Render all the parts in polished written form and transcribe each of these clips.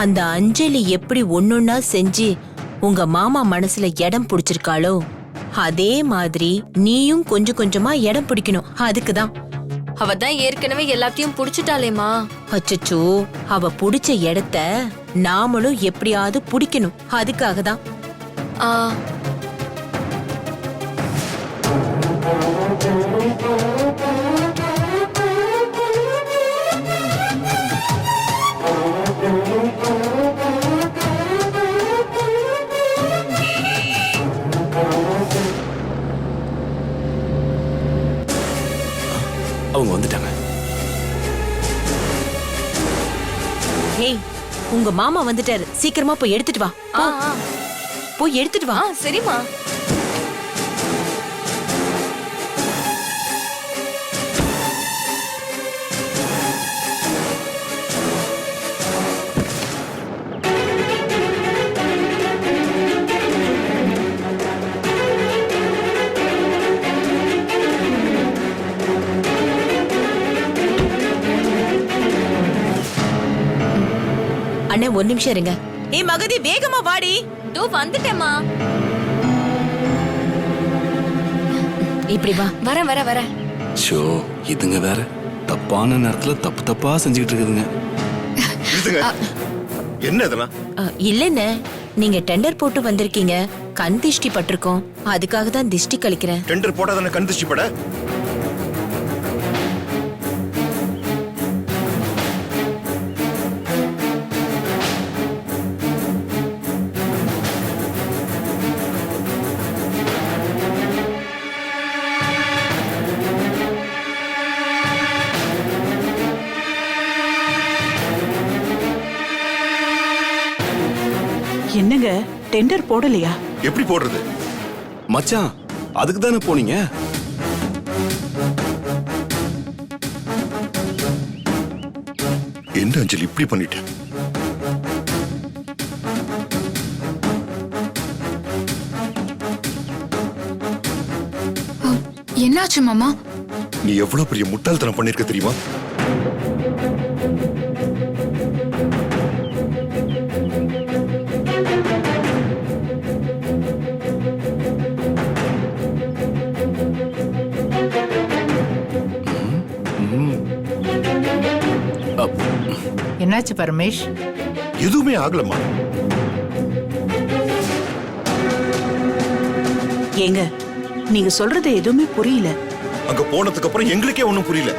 அந்த அஞ்சலி எப்படி ஒன்னொன்னா செஞ்சு உங்க மாமா மனசுல இடம் பிடிச்சிருக்காளோ அதே மாதிரி நீயும் கொஞ்சம் கொஞ்சமா இடம் பிடிக்கணும். அதுக்குதான். அவ தான் ஏற்கனவே எல்லாத்தையும் புடிச்சிட்டாளேமா. அச்சச்சோ, அவ புடிச்ச இடத்த நாமளும் எப்படியாவது பிடிக்கணும். அதுக்காக தான். ஆ, அவங்க வந்துட்டாங்க. ஹேய், உங்க மாமா வந்துட்டாரு. சீக்கிரமா போய் எடுத்துட்டு வா. ஆ, ஆ. போய் எடுத்துட்டு வா. சரிம்மா. அண்ணே, ஒரு நிமிஷம் இருங்க. ஏய் மகதி, வேகமா வாடி. தோ வந்துட்டேம்மா. இப்படி வா. வர. ஷோ, இதுங்க வேற தப்பான நேரத்துல தப்பா செஞ்சுக்கிட்டு இருக்குதுங்க. என்ன இதெல்லாம்? இல்லன்னு நீங்க டெண்டர் போட்டு வந்திருக்கீங்க. கண் திஷ்டி பட்டிருக்கோம். அதுக்காக தான் திஷ்டி கழிக்கிறேன். டெண்டர் போட்டாதானே கண் திருஷ்டி பட? என்னங்க, டெண்டர் போடலையா? எப்படி போடுறது? மச்சான், அதுக்கு தானே போனீங்க? என்ன அஞ்சலி இப்படி பண்ணிட்ட? என்னாச்சு மாமா? நீ எவ்வளவு பெரிய முட்டாள்தனம் பண்ணிருக்க தெரியுமா? என்னாச்சு பரமேஷ்? எதுவுமே ஆகலம்மா. ஏங்க, நீங்க சொல்றது எதுவுமே புரியல. அங்க போனதுக்கு அப்புறம் எங்களுக்கே ஒண்ணும் புரியல.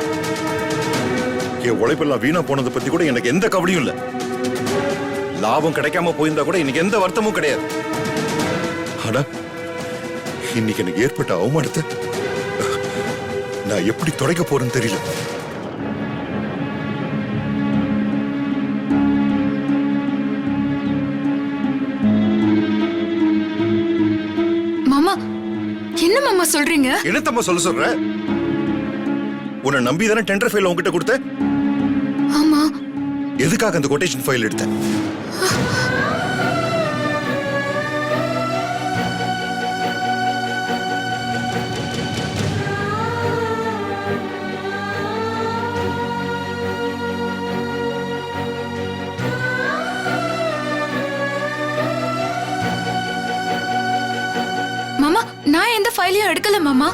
என் உழைப்பெல்லாம் வீணா போனதை பத்தி கூட எனக்கு எந்த கவலையும் இல்ல. லாபம் கிடைக்காம போயிருந்தா கூட எனக்கு எந்த வருத்தமும் கிடையாது. ஆனா இன்னைக்கு எனக்கு ஏற்பட்ட அவமானத்தை நான் எப்படி துடைக்க போறேன்னு தெரியல. என்ன மாமா சொல்றீங்க? என்னத்தம்மா சொல்ற? உன்னை நம்பி தானே டெண்டர் ஃபைல் உன்கிட்ட கொடுத்த? ஆமா. எதுக்காக அந்த கொட்டேஷன் ஃபைல் எடுத்த? மாமா, நான் எந்த ஃபைலையும் எடுக்கல மாமா.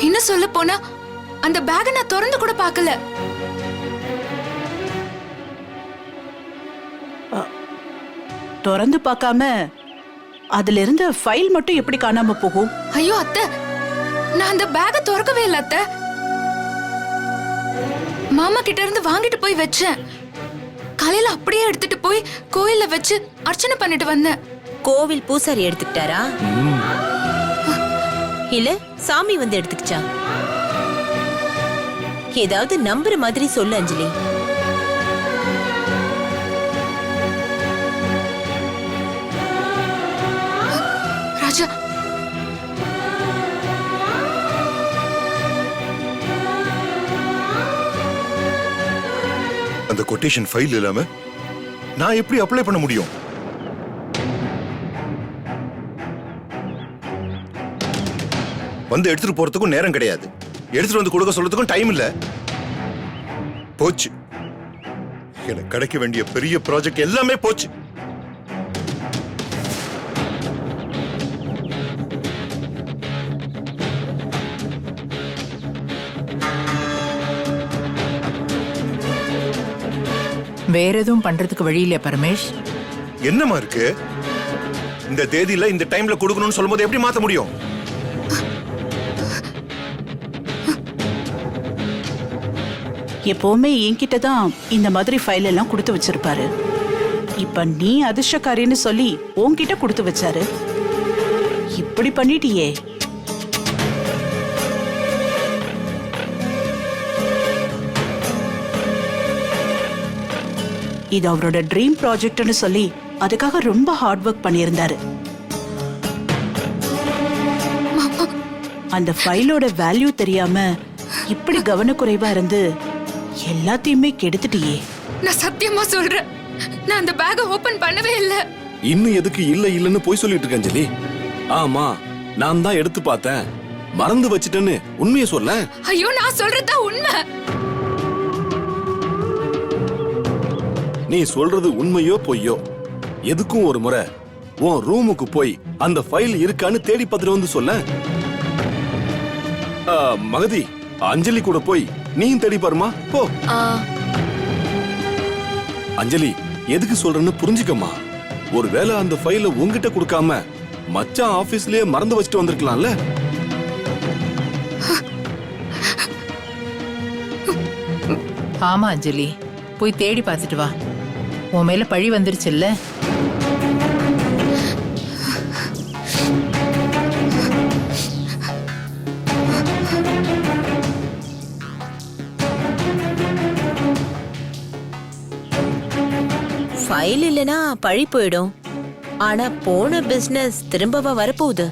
என்ன சொல்ல போனா அந்த பேக் நான் திறந்து கூட பார்க்கல. திறந்து பார்க்காம அதுல இருந்த ஃபைல் மட்டும் எப்படி காணாம போகும்? ஐயோ அத்தை, நான் அந்த பேக திறக்கவே இல்ல அத்தை. மாமா கிட்ட இருந்து வாங்கிட்டு போய் வச்சேன். காலையில அப்படியே எடுத்துட்டு போய் கோயில்ல வச்சு அர்ச்சனை பண்ணிட்டு வந்தேன். கோவில் பூசாரி எடுத்துக்கிட்டாரா? இல்ல சாமி வந்து எடுத்துக்கிச்சா? ஏதாவது நம்புற மாதிரி சொல்லு அஞ்சலி. ராஜா, அந்த கொட்டேஷன் ஃபைல் இல்லாம நான் எப்படி அப்ளை பண்ண முடியும்? வந்து எடுத்துட்டு போறதுக்கும் நேரம் கிடையாது. எடுத்துட்டு வந்து கொடுக்க சொல்றதுக்கும் டைம் இல்ல. போச்சு. வாழ்க்கையில கிடைக்க வேண்டிய பெரிய ப்ராஜெக்ட் எல்லாமே போச்சு. வேற எதுவும் பண்றதுக்கு வழி இல்லையா பரமேஷ்? என்னமா இருக்கு? இந்த தேதியில இந்த டைம்ல கொடுக்கணும்னு சொல்லும்போது எப்படி மாத்த முடியும்? எப்பவுமே என்கிட்ட தான் இந்த மாதிரி ஃபைல் எல்லாம் கொடுத்து வச்சிருப்பாரு. இப்ப நீ அதிர்ஷ்டக்காரின்னு சொல்லி உன்கிட்ட கொடுத்து வச்சாரு. இப்படி பண்ணிட்டியே. இது அவரோட ட்ரீம் ப்ராஜெக்ட்னு சொல்லி அதுக்காக ரொம்ப ஹார்ட் ஒர்க் பண்ணியிருந்தாரு. அந்த ஃபைலோட வேல்யூ தெரியாம இப்படி கவனக்குறைவா இருந்து எல்லாத்தையுமே கெடுத்துட்டியே. நான் சத்தியமா சொல்றேன், நான் அந்த பேக்கை ஓபன் பண்ணவே இல்ல. இன்னும் எதுக்கு இல்ல இல்லன்னு போய் சொல்லிட்டு இருக்க அஞ்சலி? ஆமா, நான் தான் எடுத்து பார்த்தேன், மறந்து வச்சிட்டேன்னு உண்மையை சொல்ல. ஐயோ, நான் சொல்றதா உண்மை. நீ சொல்றது உண்மையோ பொய்யோ, எதுக்கும் ஒரு முறை உன் ரூமுக்கு போய் அந்த ஃபைல் இருக்கான்னு தேடி பார்த்துட்டு வந்து சொல்ல. மகதி, அஞ்சலி கூட போய் நீயும் தேடி பாருமா, போ. அஞ்சலி, எதுக்கு சொல்றேன்னு புரிஞ்சுக்கம்மா. ஒருவேளை அந்த ஃபைல உன்கிட்ட கொடுக்காம மச்சான் ஆபீஸ்லயே மறந்து வச்சுட்டு வந்திருக்கலாம்ல. ஆமா அஞ்சலி, போய் தேடி பார்த்துட்டு வா. உன் மேல பழி வந்துருச்சுல்ல. ஃபைல் இல்லனா பழி போயிடும். ஆனா போன பிசினஸ் திரும்பவா வரப்போகுது?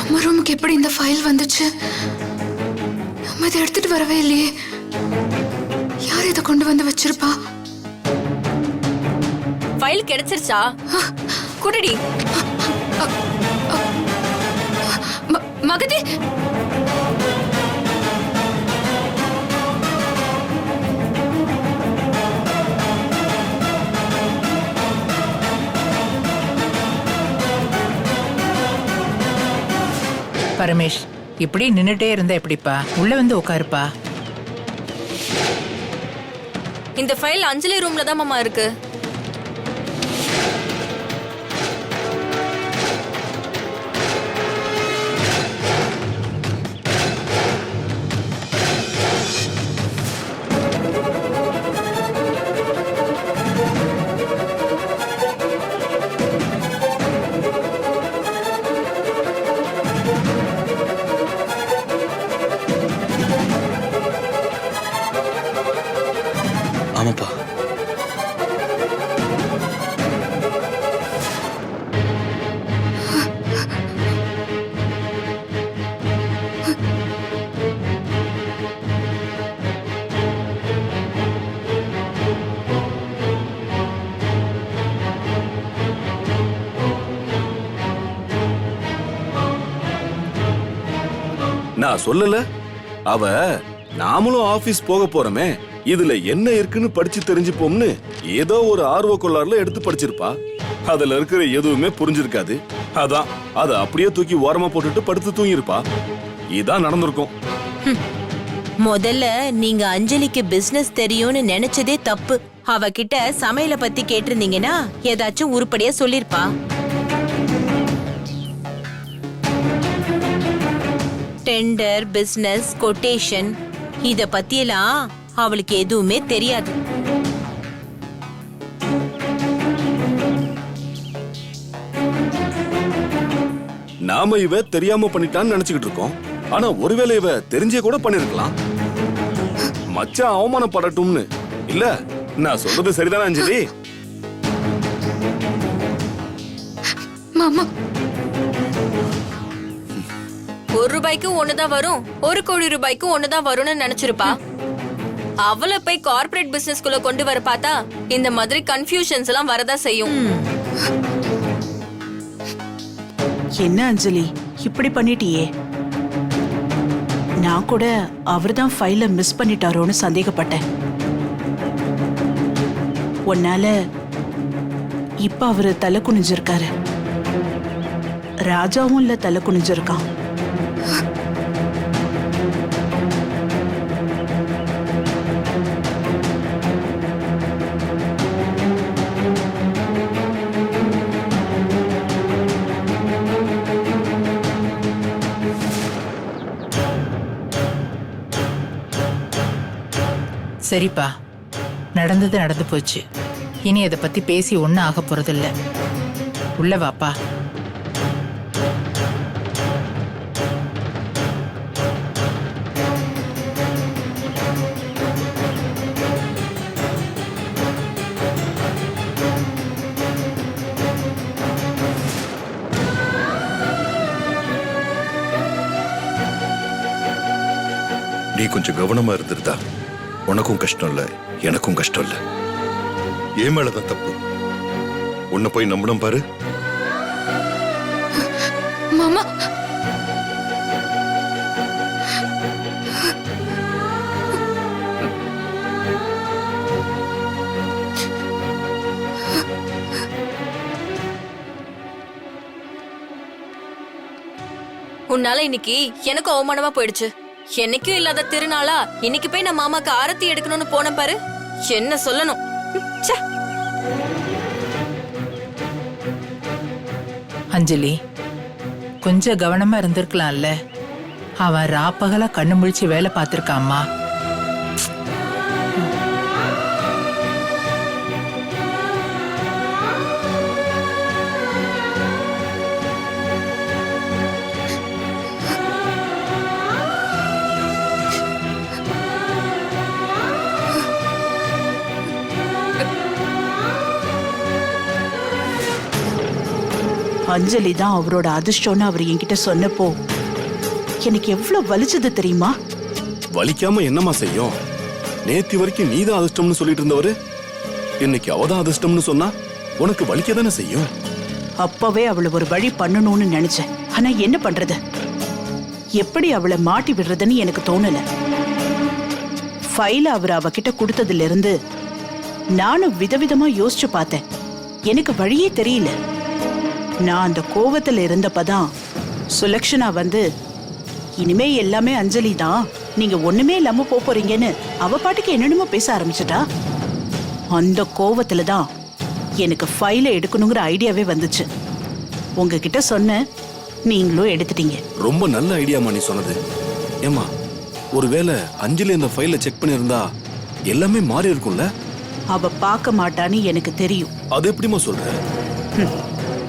நம்ம ரூமுக்கு எப்படி இந்த ஃபைல் வந்துச்சு? நம்ம இதை எடுத்துட்டு வரவே இல்லையே. யார் இதை கொண்டு வந்து வச்சிருப்பா? ஃபைல் கிடைச்சிருச்சா? குடுடி. மகதி, பரமேஷ், இப்படி நின்னுட்டே இருந்தா எப்படிப்பா? உள்ள வந்து உட்காருப்பா. இந்த ஃபைல் அஞ்சலி ரூம்ல தான் மாமா இருக்கு. ஆமாப்பா. நான் சொல்லல, அவ நாமளும் ஆபீஸ் போக போறோமே, இதுல என்ன இருக்குன்னு படிச்சு தெரிஞ்சுப்போம்னு ஏதோ ஒரு ஆர்வ கொள்ளாறுல எடுத்து படிச்சிருப்பா. அதுல இருக்கிற எதுவுமே புரிஞ்சிருக்காது. அதான் அதை அப்படியே தூக்கி ஓரமா போட்டுட்டு படுத்து தூங்கிருப்பா. இதான் நடந்திருக்கும். முதல்ல நீங்க அஞ்சலிக்கு பிசினஸ் தெரியும்னு நினைச்சதே தப்பு. அவகிட்ட சமையல பத்தி கேட்டிருந்தீங்கன்னா ஏதாச்சும் உருப்படியா சொல்லிருப்பா. டெண்டர், பிசினஸ், கொட்டேஷன் இத பத்தியெல்லாம் அவளுக்கு எதுவுமே தெரியாது. நாம இவ தெரியாம பண்ணிட்டான்னு நினைச்சுக்கிட்டு இருக்கோம். ஆனா ஒருவேளை இவ தெரிஞ்சே கூட பண்ணிருக்கலாம். மச்சான் அவமானப்படட்டும்னு. இல்ல, நான் சொல்றது சரிதானே அஞ்சலி? மாமா, ரூபாய்க்கு ஒண்ணுதான் வரும், 1 கோடி ரூபாய்க்கு ஒண்ணுதான் வரும்னு நினைச்சிருப்பா. அவளை போய் கார்ப்பரேட் பிசினஸ்குள்ள கொண்டு வர பார்த்தா இந்த மாதிரி கன்ஃபியூஷன்ஸ் எல்லாம் வரதா செய்யும். என்ன அஞ்சலி இப்படி பண்ணிட்டியே? நான் கூட அவர்தான் ஃபைல மிஸ் பண்ணிட்டாரோன்னு சந்தேகப்பட்டேன். உன்னால இப்ப அவரு தலை குனிஞ்சிருக்காரு. ராஜாவும் இல்ல தலை குனிஞ்சிருக்கான். சரிப்பா, நடந்தது நடந்து போச்சு. இனி அதை பத்தி பேசி ஒன்னும் ஆக போறதில்ல. உள்ள வாப்பா. நீ கொஞ்சம் கவனமா இருந்திருந்தா உனக்கும் கஷ்டம் இல்ல, எனக்கும் கஷ்டம் இல்ல. ஏன் மேலதான் தப்பு? உன்னை போய் நம்பணும் பாரு. மாமா, உன்னால இன்னைக்கு எனக்கு அவமானமா போயிடுச்சு. என்னைக்கும் இல்லாத திருநாளா இன்னைக்கு போய் நான் மாமாக்கு ஆரத்தி எடுக்கணும்னு போன பாரு. என்ன சொல்லணும்? ச்சே. அஞ்சலி, கொஞ்சம் கவனமா இருந்திருக்கலாம்ல. அவன் ராப்பகலா கண்ணு முழிச்சு வேலை பார்த்திருக்காம்மா. அஞ்சலி தான் அவரோட அதிர்ஷ்டம்னு அவர் என்கிட்ட சொன்னப்போ எனக்கு எவ்வளவு வலிச்சது தெரியுமா? வலிக்காம என்னமா செய்யும்? நேத்தி வரைக்கும் நீதான் அதிர்ஷ்டம்னு சொல்லிட்டு இருந்தவரு இன்னைக்கு அவதான் அதிர்ஷ்டம்னு சொன்னா உனக்கு வலிக்க தானே செய்யும். அப்பவே அவளை ஒரு வழி பண்ணணும்னு நினைச்சேன். ஆனா என்ன பண்றது? எப்படி அவளை மாட்டி விடுறதுன்னு எனக்கு தோணல. ஃபைல அவர் அவகிட்ட கொடுத்ததுல இருந்து நானும் விதவிதமா யோசிச்சு பார்த்தேன். எனக்கு வழியே தெரியல. நான் அந்த கோவத்துல இருந்தப்பதான் சுலக்ஷனா வந்து இனிமே எல்லாமே அஞ்சலி தான், நீங்க ஒண்ணுமே இல்லாம போறீங்கன்னு அவ பாட்டுக்கு என்னென்னமோ பேச ஆரம்பிச்சிட்டா. அந்த கோவத்துல தான் எனக்கு ஃபைல எடுக்கணுங்கிற ஐடியாவே வந்துச்சு. உங்ககிட்ட சொன்ன, நீங்களும் எடுத்துட்டீங்க. ரொம்ப நல்ல ஐடியாமா நீ சொன்னது. ஏமா, ஒருவேளை அஞ்சலி அந்த ஃபைல செக் பண்ணிருந்தா எல்லாமே மாறி இருக்கும்ல? அவ பார்க்க மாட்டான்னு எனக்கு தெரியும். அது எப்படிமா சொல்ற?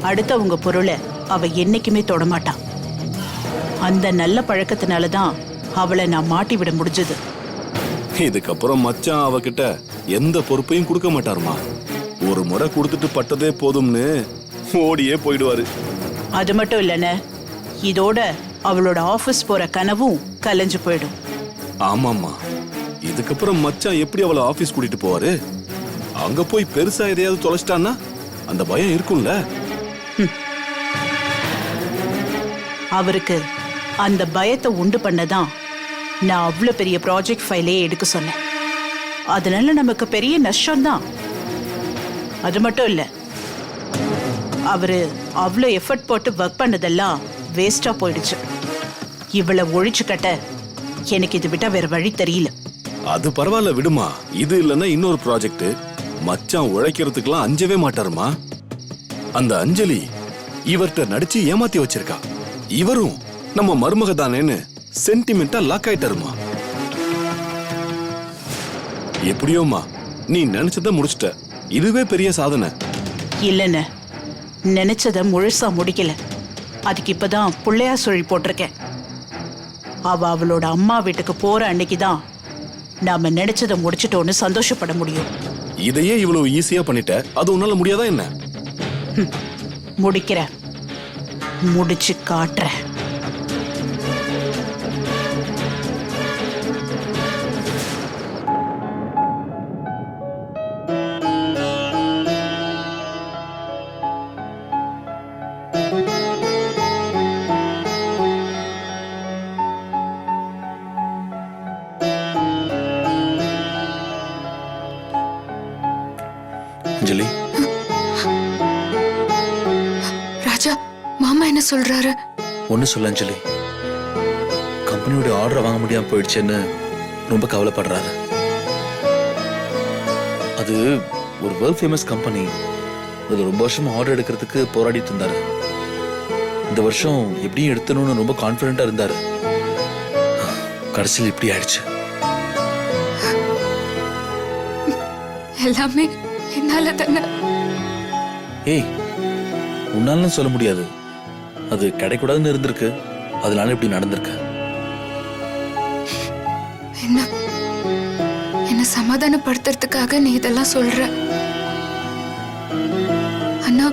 அடுத்தவங்க பொருளை அவ என்னைக்குமே தொடமாட்டான். அந்த நல்ல பழக்கத்தினாலதான் அவளை நான் மாட்டி விட முடிஞ்சது. இதுக்கப்புறம் மச்சான் அவகிட்ட எந்த பொறுப்பையும் கொடுக்க மாட்டாருமா. ஒரு முறை கொடுத்துட்டு பட்டதே போதும்னு ஓடியே போயிடுவாரு. அது மட்டும் இல்லைன்னு இதோட அவளோட ஆபீஸ் போற கனவும் கலைஞ்சு போயிடும். ஆமாமா, இதுக்கப்புறம் மச்சான் எப்படி அவளை ஆபீஸ் கூட்டிட்டு போவாரு? அங்க போய் பெருசா எதையாவது தொலைச்சிட்டான்னா அந்த பயம் இருக்கும்ல. அவருக்கு அந்த பயத்தை உண்டு பண்ணதான் நான் அவ்வளவு பெரிய ப்ராஜெக்ட் ஃபைலே எடுக்க சொன்னேன். அதனால நமக்கு பெரிய நஷ்டம்தான். அது மட்டும் இல்ல, அவரு அவ்வளோ எஃபர்ட் போட்டு ஒர்க் பண்ணதெல்லாம் வேஸ்டா போயிடுச்சு. இவளை ஒழிச்சு கட்ட எனக்கு இது விட்டா வேற வழி தெரியல. அது பரவாயில்ல விடுமா. இது இல்லைன்னா இன்னொரு ப்ராஜெக்ட். மச்சான் உழைக்கிறதுக்கெல்லாம் அஞ்சவே மாட்டாருமா. அந்த அஞ்சலி இவர்கிட்ட நடிச்சு ஏமாத்தி வச்சிருக்கா. இவரும் நம்ம மருமக தானேன்னு சென்டிமெண்டா லாக் ஆயிட்டாருமா. எப்படியோமா நீ நினைச்சத முடிச்சிட்ட. இதுவே பெரிய சாதனை. இல்லன்னு நினைச்சத முழுசா முடிக்கல. அதுக்கு இப்பதான் புள்ளையா சொல்லி போட்டிருக்கேன். அவளோட அம்மா வீட்டுக்கு போற அன்னைக்குதான் நாம நினைச்சதை முடிச்சிட்டோன்னு சந்தோஷப்பட முடியும். இதையே இவ்வளவு ஈஸியா பண்ணிட்ட, அது உன்னால முடியாதா என்ன? முடிக்கிறேன், முடிச்சு காட்டுறேன். அஞ்சலி? ராஜா, மாமா என்ன சொல்றாரு? ஒன்னு சொல்ல அஞ்சலி, கம்பெனியோட ஆர்டர் வாங்க முடியாம போயிடுச்சுன்னு ரொம்ப கவலைப்படுறாரு. அது ஒரு வேர்ல்ட் ஃபேமஸ் கம்பெனி. அதுல ரொம்ப வருஷம் ஆர்டர் எடுக்கிறதுக்கு போராடிட்டு இருந்தாரு. இந்த வருஷம் எப்படியும் எடுத்தணும்னு ரொம்ப கான்பிடண்டா இருந்தாரு. கடைசியில் இப்படி ஆயிடுச்சு. எல்லாமே என்னால தானே. ஏய், உன்னாலும் சொல்ல முடியாது. அது கிடைக்கூடாதுன்னு இருந்திருக்கு, அதனால இப்படி நடந்திருக்கு. என்ன சமாதானப்படுத்துறதுக்காக நீ இதெல்லாம் சொல்ற. அண்ணா,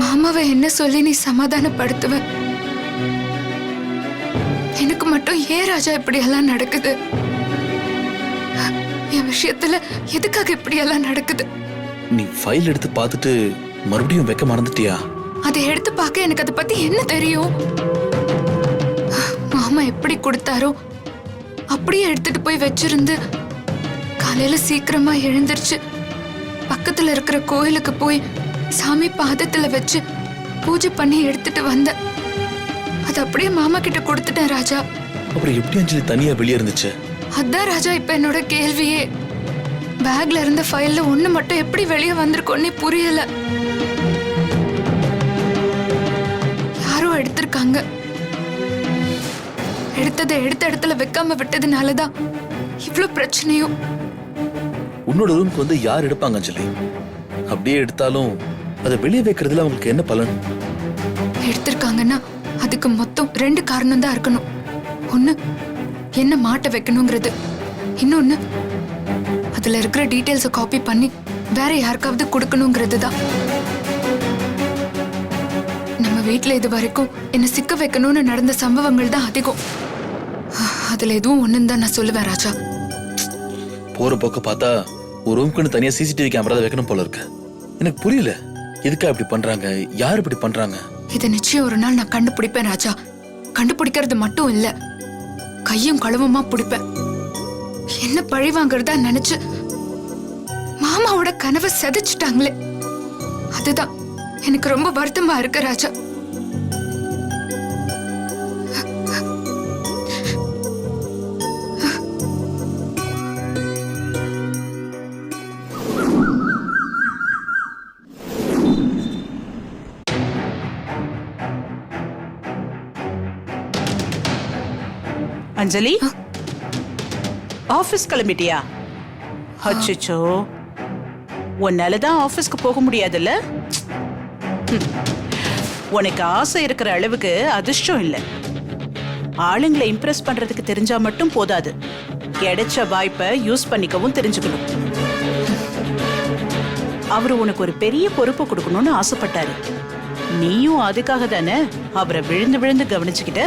மாமாவை என்ன சொல்லி நீ சமாதானப்படுத்துவ? எனக்கு மட்டும் ஏன் ராஜா இப்படி எல்லாம் நடக்குது? என் விஷயத்துல எதுக்காக இப்படி எல்லாம் நடக்குது? நீ ஃபைல் எடுத்து பார்த்துட்டு மறுபடியும் வைக்க மறந்துட்டியா? அதை எடுத்து பார்க்க எனக்கு அதை பத்தி என்ன தெரியும்? மாமா எப்படி கொடுத்தாரோ அப்படியே எடுத்துட்டு போய் வச்சிருந்து காலையில சீக்கிரமா எழுந்திருச்சு பக்கத்துல இருக்கிற கோயிலுக்கு போய் சாமி பாதத்துல வச்சு பூஜை பண்ணி எடுத்துட்டு வந்த. அது அப்படியே மாமா கிட்ட கொடுத்துட்டேன் ராஜா. அப்புறம் எப்படி அஞ்சலி தனியா வெளியே இருந்துச்சு? அதான் ராஜா இப்ப என்னோட கேள்வியே. பேக்ல இருந்த ஃபைல்ல ஒண்ணு மட்டும் எப்படி வெளியே வந்திருக்கோன்னே புரியல. யாரோ எடுத்திருக்காங்க. எடுத்ததை எடுத்த இடத்துல வைக்காம விட்டதுனாலதான் இவ்ளோ பிரச்சனையும். உன்னோட ரூமுக்கு வந்து யார் எடுப்பாங்க அஞ்சலி? அப்படியே எடுத்தாலும் அதை வெளியே வைக்கிறதுல அவங்களுக்கு என்ன பலன்? எடுத்திருக்காங்கன்னா அதுக்கு மொத்தம் 2 காரணம் தான் இருக்கணும். ஒண்ணு, என்ன மாட்ட வைக்கணுங்கிறது. இன்னொன்னு, அதுல இருக்கிற டீடைல்ஸை காப்பி பண்ணி வேற யாருக்காவது கொடுக்கணுங்கிறது தான். நம்ம வீட்டுல இது வரைக்கும் என்ன சிக்க வைக்கணும்னு நடந்த சம்பவங்கள் தான் அதிகம். அதுல எதுவும் ஒண்ணுன்னு தான் நான் சொல்லுவேன் ராஜா. போற போக்க பார்த்தா ஒரு ரூம்க்குன்னு தனியா சிசிடிவி கேமரா தான் வைக்கணும் போல இருக்கு. எனக்கு புரியல, எதுக்கா இப்படி பண்றாங்க, யார் இப்படி பண்றாங்க? இதை நிச்சயம் ஒரு நாள் நான் கண்டுபிடிப்பேன் ராஜா. கண்டுபிடிக்கிறது மட்டும் இல்ல, கையும் களவுமா பிடிப்பேன். என்ன பழி வாங்குறதா நினைச்சு மாமாவோட கனவை செதைச்சிட்டாங்களே, அதுதான் எனக்கு ரொம்ப வருத்தமா இருக்கு ராஜா. அஞ்சலி, ஆபீஸ் கிளம்பிட்டியா? அச்சோ, உன்னாலதான் ஆபீஸ்க்கு போக முடியாதுல்ல? உனக்கு ஆசை இருக்கிற அளவுக்கு அதிர்ஷ்டம் இல்ல. ஆளுங்களை இம்ப்ரெஸ் பண்றதுக்கு தெரிஞ்சா மட்டும் போதாது, கிடைச்ச வாய்ப்பை யூஸ் பண்ணிக்கவும் தெரிஞ்சுக்கணும். அவரு உனக்கு ஒரு பெரிய பொறுப்பு கொடுக்கணும்னு ஆசைப்பட்டாரு. நீயும் அதுக்காக தானே அவரை விழுந்து விழுந்து கவனிச்சுக்கிட்ட.